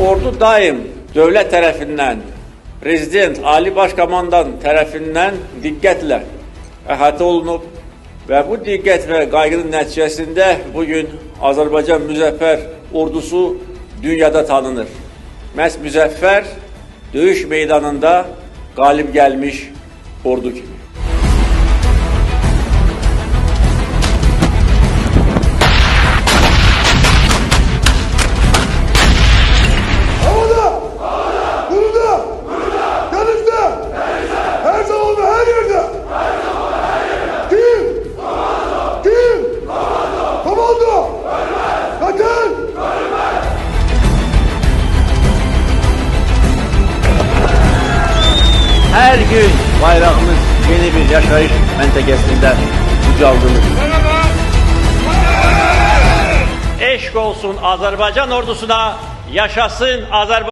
ordu daim devlet tarafından, Prezident, Ali Başkomandan tarafından dikkatle əhatə olunub ve bu dikkat ve kaygının neticesinde bugün Azerbaycan Müzəffər ordusu dünyada tanınır. Məhz Müzəffər döyüş meydanında galip gelmiş ordu kimi. Her gün bayrağımız yeni bir yaşayış mentekesinde ucaldılır. Eşk olsun Azerbaycan ordusuna, yaşasın Azerbaycan.